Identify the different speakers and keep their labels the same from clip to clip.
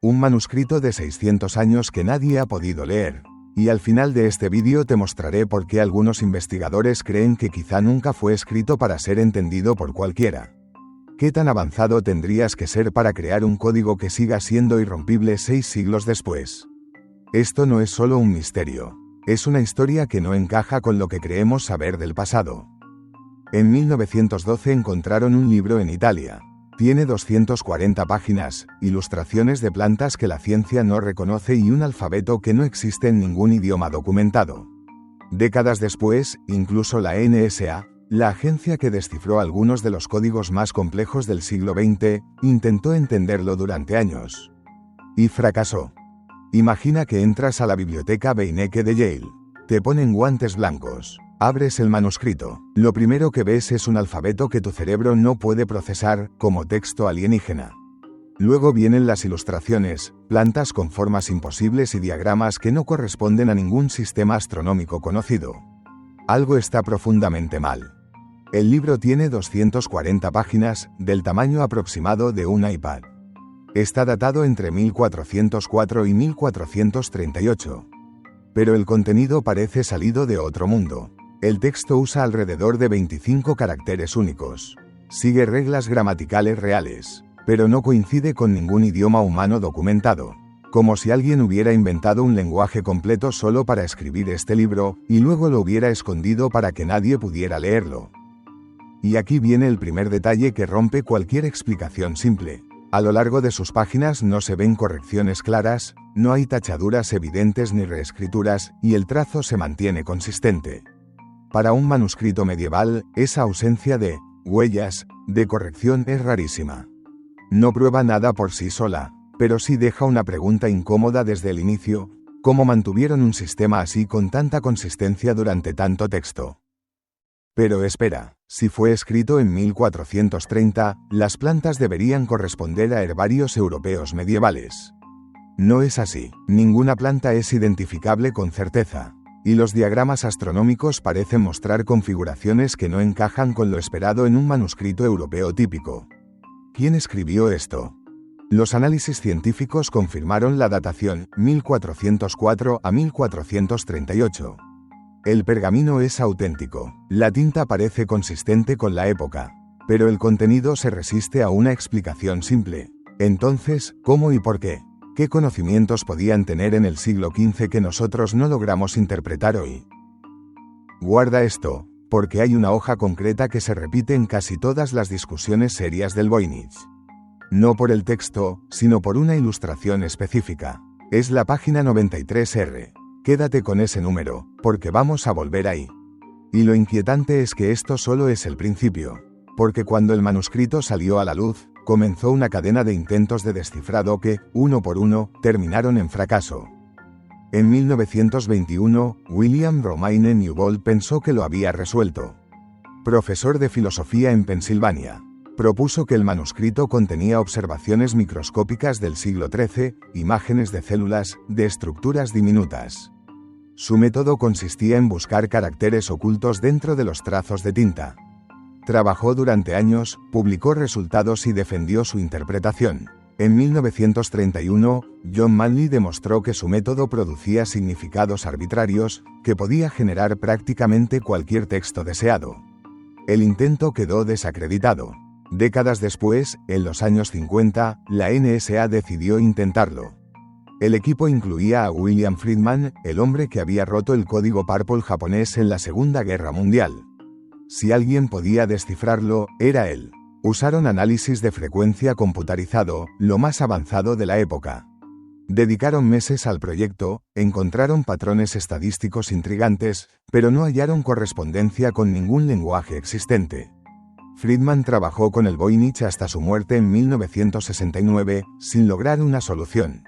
Speaker 1: Un manuscrito de 600 años que nadie ha podido leer. Y al final de este vídeo te mostraré por qué algunos investigadores creen que quizá nunca fue escrito para ser entendido por cualquiera. ¿Qué tan avanzado tendrías que ser para crear un código que siga siendo irrompible 6 siglos después? Esto no es solo un misterio. Es una historia que no encaja con lo que creemos saber del pasado. En 1912 encontraron un libro en Italia. Tiene 240 páginas, ilustraciones de plantas que la ciencia no reconoce y un alfabeto que no existe en ningún idioma documentado. Décadas después, incluso la NSA, la agencia que descifró algunos de los códigos más complejos del siglo XX, intentó entenderlo durante años. Y fracasó. Imagina que entras a la biblioteca Beinecke de Yale. Te ponen guantes blancos. Abres el manuscrito. Lo primero que ves es un alfabeto que tu cerebro no puede procesar, como texto alienígena. Luego vienen las ilustraciones, plantas con formas imposibles y diagramas que no corresponden a ningún sistema astronómico conocido. Algo está profundamente mal. El libro tiene 240 páginas, del tamaño aproximado de un iPad. Está datado entre 1404 y 1438. Pero el contenido parece salido de otro mundo. El texto usa alrededor de 25 caracteres únicos. Sigue reglas gramaticales reales, pero no coincide con ningún idioma humano documentado. Como si alguien hubiera inventado un lenguaje completo solo para escribir este libro, y luego lo hubiera escondido para que nadie pudiera leerlo. Y aquí viene el primer detalle que rompe cualquier explicación simple. A lo largo de sus páginas no se ven correcciones claras, no hay tachaduras evidentes ni reescrituras, y el trazo se mantiene consistente. Para un manuscrito medieval, esa ausencia de huellas de corrección es rarísima. No prueba nada por sí sola, pero sí deja una pregunta incómoda desde el inicio: ¿cómo mantuvieron un sistema así con tanta consistencia durante tanto texto? Pero espera, si fue escrito en 1430, las plantas deberían corresponder a herbarios europeos medievales. No es así, ninguna planta es identificable con certeza. Y los diagramas astronómicos parecen mostrar configuraciones que no encajan con lo esperado en un manuscrito europeo típico. ¿Quién escribió esto? Los análisis científicos confirmaron la datación, 1404 a 1438. El pergamino es auténtico, la tinta parece consistente con la época, pero el contenido se resiste a una explicación simple. Entonces, ¿cómo y por qué? ¿Qué conocimientos podían tener en el siglo XV que nosotros no logramos interpretar hoy? Guarda esto, porque hay una hoja concreta que se repite en casi todas las discusiones serias del Voynich. No por el texto, sino por una ilustración específica. Es la página 93R. Quédate con ese número, porque vamos a volver ahí. Y lo inquietante es que esto solo es el principio. Porque cuando el manuscrito salió a la luz, comenzó una cadena de intentos de descifrado que, uno por uno, terminaron en fracaso. En 1921, William Romaine Newbold pensó que lo había resuelto. Profesor de filosofía en Pensilvania, propuso que el manuscrito contenía observaciones microscópicas del siglo XIII, imágenes de células, de estructuras diminutas. Su método consistía en buscar caracteres ocultos dentro de los trazos de tinta. Trabajó durante años, publicó resultados y defendió su interpretación. En 1931, John Manley demostró que su método producía significados arbitrarios, que podía generar prácticamente cualquier texto deseado. El intento quedó desacreditado. Décadas después, en los años 50, la NSA decidió intentarlo. El equipo incluía a William Friedman, el hombre que había roto el código Purple japonés en la Segunda Guerra Mundial. Si alguien podía descifrarlo, era él. Usaron análisis de frecuencia computarizado, lo más avanzado de la época. Dedicaron meses al proyecto, encontraron patrones estadísticos intrigantes, pero no hallaron correspondencia con ningún lenguaje existente. Friedman trabajó con el Voynich hasta su muerte en 1969, sin lograr una solución.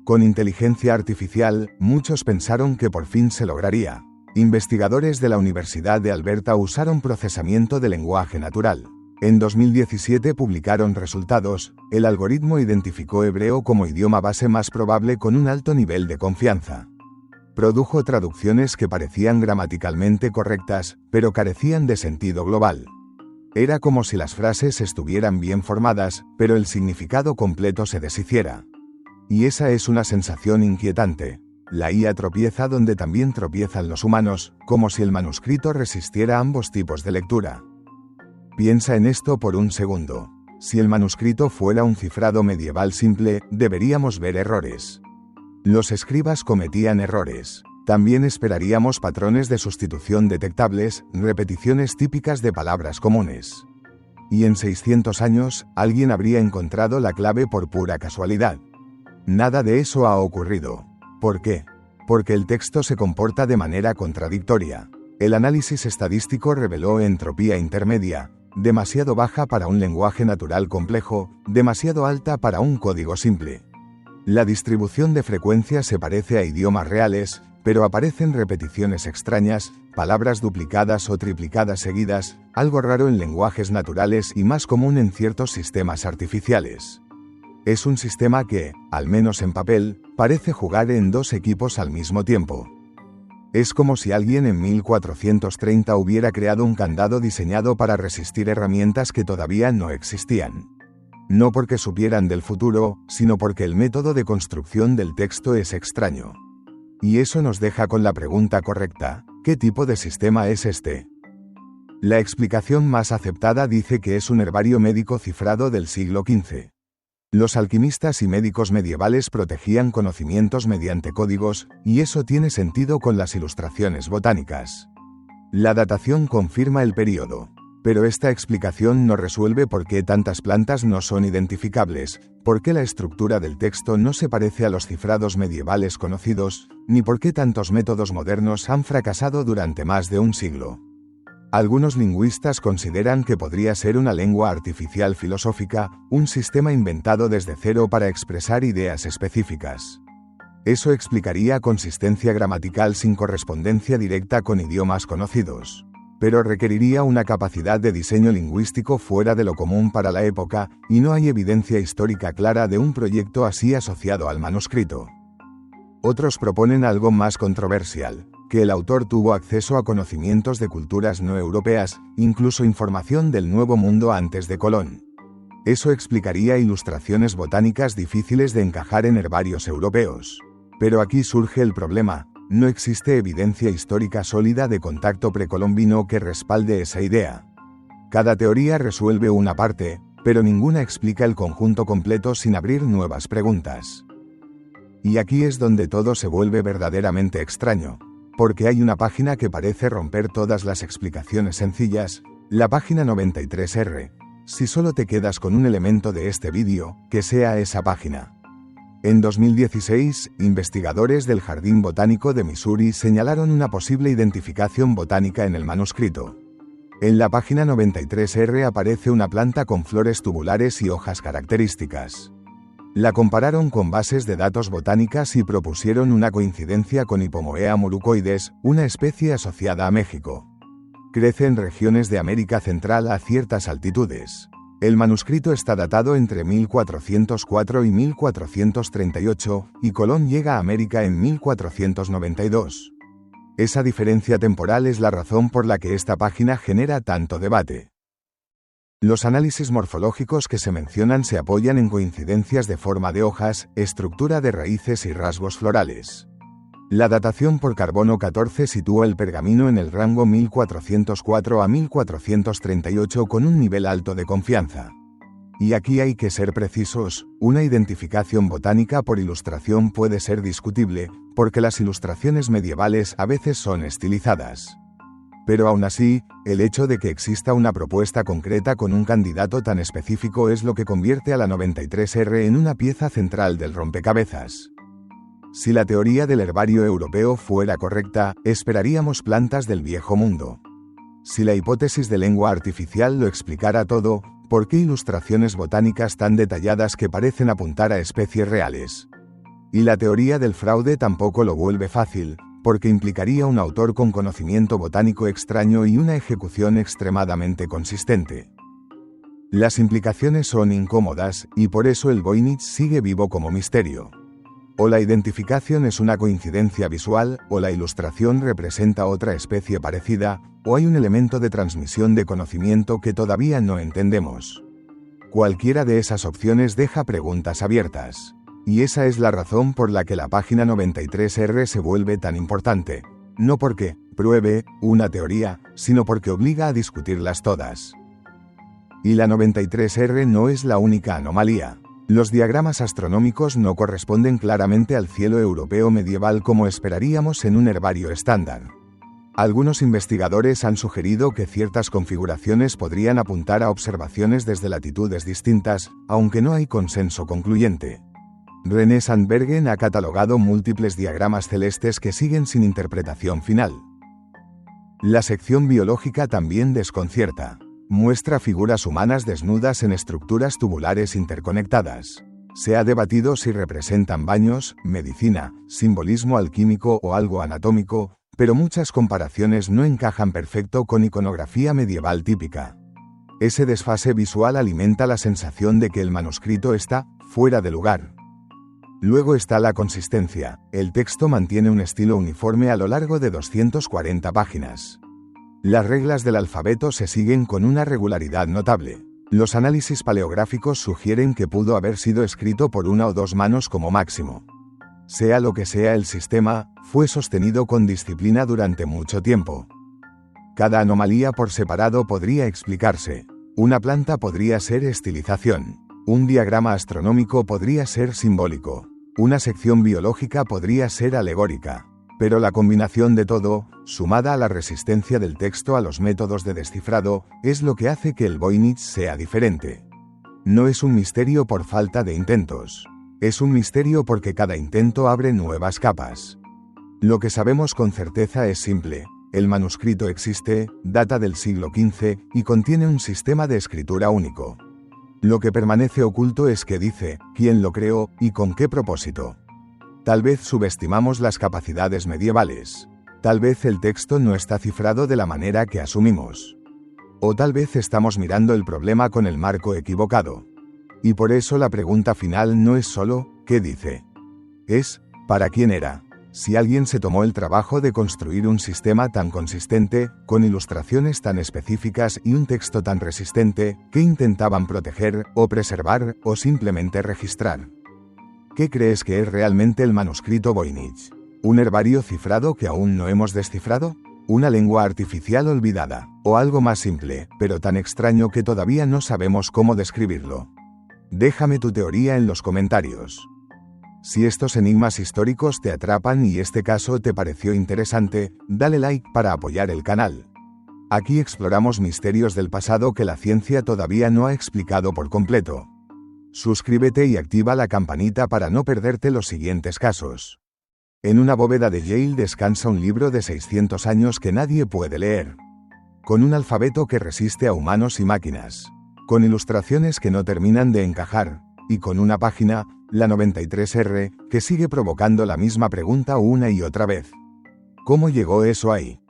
Speaker 1: Con inteligencia artificial, muchos pensaron que por fin se lograría. Investigadores de la Universidad de Alberta usaron procesamiento de lenguaje natural. En 2017 publicaron resultados. El algoritmo identificó hebreo como idioma base más probable con un alto nivel de confianza. Produjo traducciones que parecían gramaticalmente correctas, pero carecían de sentido global. Era como si las frases estuvieran bien formadas, pero el significado completo se deshiciera. Y esa es una sensación inquietante. La IA tropieza donde también tropiezan los humanos, como si el manuscrito resistiera ambos tipos de lectura. Piensa en esto por un segundo. Si el manuscrito fuera un cifrado medieval simple, deberíamos ver errores. Los escribas cometían errores. También esperaríamos patrones de sustitución detectables, repeticiones típicas de palabras comunes. Y en 600 años, alguien habría encontrado la clave por pura casualidad. Nada de eso ha ocurrido. ¿Por qué? Porque el texto se comporta de manera contradictoria. El análisis estadístico reveló entropía intermedia, demasiado baja para un lenguaje natural complejo, demasiado alta para un código simple. La distribución de frecuencias se parece a idiomas reales, pero aparecen repeticiones extrañas, palabras duplicadas o triplicadas seguidas, algo raro en lenguajes naturales y más común en ciertos sistemas artificiales. Es un sistema que, al menos en papel, parece jugar en dos equipos al mismo tiempo. Es como si alguien en 1430 hubiera creado un candado diseñado para resistir herramientas que todavía no existían. No porque supieran del futuro, sino porque el método de construcción del texto es extraño. Y eso nos deja con la pregunta correcta: ¿qué tipo de sistema es este? La explicación más aceptada dice que es un herbario médico cifrado del siglo XV. Los alquimistas y médicos medievales protegían conocimientos mediante códigos, y eso tiene sentido con las ilustraciones botánicas. La datación confirma el período. Pero esta explicación no resuelve por qué tantas plantas no son identificables, por qué la estructura del texto no se parece a los cifrados medievales conocidos, ni por qué tantos métodos modernos han fracasado durante más de un siglo. Algunos lingüistas consideran que podría ser una lengua artificial filosófica, un sistema inventado desde cero para expresar ideas específicas. Eso explicaría consistencia gramatical sin correspondencia directa con idiomas conocidos. Pero requeriría una capacidad de diseño lingüístico fuera de lo común para la época, y no hay evidencia histórica clara de un proyecto así asociado al manuscrito. Otros proponen algo más controversial: que el autor tuvo acceso a conocimientos de culturas no europeas, incluso información del Nuevo Mundo antes de Colón. Eso explicaría ilustraciones botánicas difíciles de encajar en herbarios europeos. Pero aquí surge el problema: no existe evidencia histórica sólida de contacto precolombino que respalde esa idea. Cada teoría resuelve una parte, pero ninguna explica el conjunto completo sin abrir nuevas preguntas. Y aquí es donde todo se vuelve verdaderamente extraño, porque hay una página que parece romper todas las explicaciones sencillas, la página 93R. Si solo te quedas con un elemento de este vídeo, que sea esa página. En 2016, investigadores del Jardín Botánico de Missouri señalaron una posible identificación botánica en el manuscrito. En la página 93R aparece una planta con flores tubulares y hojas características. La compararon con bases de datos botánicas y propusieron una coincidencia con Hipomoea murucoides, una especie asociada a México. Crece en regiones de América Central a ciertas altitudes. El manuscrito está datado entre 1404 y 1438, y Colón llega a América en 1492. Esa diferencia temporal es la razón por la que esta página genera tanto debate. Los análisis morfológicos que se mencionan se apoyan en coincidencias de forma de hojas, estructura de raíces y rasgos florales. La datación por carbono 14 sitúa el pergamino en el rango 1404 a 1438 con un nivel alto de confianza. Y aquí hay que ser precisos: una identificación botánica por ilustración puede ser discutible, porque las ilustraciones medievales a veces son estilizadas. Pero aún así, el hecho de que exista una propuesta concreta con un candidato tan específico es lo que convierte a la 93R en una pieza central del rompecabezas. Si la teoría del herbario europeo fuera correcta, esperaríamos plantas del Viejo Mundo. Si la hipótesis de lengua artificial lo explicara todo, ¿por qué ilustraciones botánicas tan detalladas que parecen apuntar a especies reales? Y la teoría del fraude tampoco lo vuelve fácil, porque implicaría un autor con conocimiento botánico extraño y una ejecución extremadamente consistente. Las implicaciones son incómodas, y por eso el Voynich sigue vivo como misterio. O la identificación es una coincidencia visual, o la ilustración representa otra especie parecida, o hay un elemento de transmisión de conocimiento que todavía no entendemos. Cualquiera de esas opciones deja preguntas abiertas. Y esa es la razón por la que la página 93R se vuelve tan importante. No porque pruebe una teoría, sino porque obliga a discutirlas todas. Y la 93R no es la única anomalía. Los diagramas astronómicos no corresponden claramente al cielo europeo medieval como esperaríamos en un herbario estándar. Algunos investigadores han sugerido que ciertas configuraciones podrían apuntar a observaciones desde latitudes distintas, aunque no hay consenso concluyente. René Sandbergen ha catalogado múltiples diagramas celestes que siguen sin interpretación final. La sección biológica también desconcierta. Muestra figuras humanas desnudas en estructuras tubulares interconectadas. Se ha debatido si representan baños, medicina, simbolismo alquímico o algo anatómico, pero muchas comparaciones no encajan perfecto con iconografía medieval típica. Ese desfase visual alimenta la sensación de que el manuscrito está fuera de lugar. Luego está la consistencia. El texto mantiene un estilo uniforme a lo largo de 240 páginas. Las reglas del alfabeto se siguen con una regularidad notable. Los análisis paleográficos sugieren que pudo haber sido escrito por una o dos manos como máximo. Sea lo que sea el sistema, fue sostenido con disciplina durante mucho tiempo. Cada anomalía por separado podría explicarse. Una planta podría ser estilización. Un diagrama astronómico podría ser simbólico. Una sección biológica podría ser alegórica. Pero la combinación de todo, sumada a la resistencia del texto a los métodos de descifrado, es lo que hace que el Voynich sea diferente. No es un misterio por falta de intentos. Es un misterio porque cada intento abre nuevas capas. Lo que sabemos con certeza es simple. El manuscrito existe, data del siglo XV, y contiene un sistema de escritura único. Lo que permanece oculto es qué dice, quién lo creó, y con qué propósito. Tal vez subestimamos las capacidades medievales. Tal vez el texto no está cifrado de la manera que asumimos. O tal vez estamos mirando el problema con el marco equivocado. Y por eso la pregunta final no es solo, ¿qué dice? Es, ¿para quién era? Si alguien se tomó el trabajo de construir un sistema tan consistente, con ilustraciones tan específicas y un texto tan resistente, ¿qué intentaban proteger, o preservar, o simplemente registrar? ¿Qué crees que es realmente el manuscrito Voynich? ¿Un herbario cifrado que aún no hemos descifrado? ¿Una lengua artificial olvidada? ¿O algo más simple, pero tan extraño que todavía no sabemos cómo describirlo? Déjame tu teoría en los comentarios. Si estos enigmas históricos te atrapan y este caso te pareció interesante, dale like para apoyar el canal. Aquí exploramos misterios del pasado que la ciencia todavía no ha explicado por completo. Suscríbete y activa la campanita para no perderte los siguientes casos. En una bóveda de Yale descansa un libro de 600 años que nadie puede leer. Con un alfabeto que resiste a humanos y máquinas. Con ilustraciones que no terminan de encajar. Y con una página, la 93R, que sigue provocando la misma pregunta una y otra vez. ¿Cómo llegó eso ahí?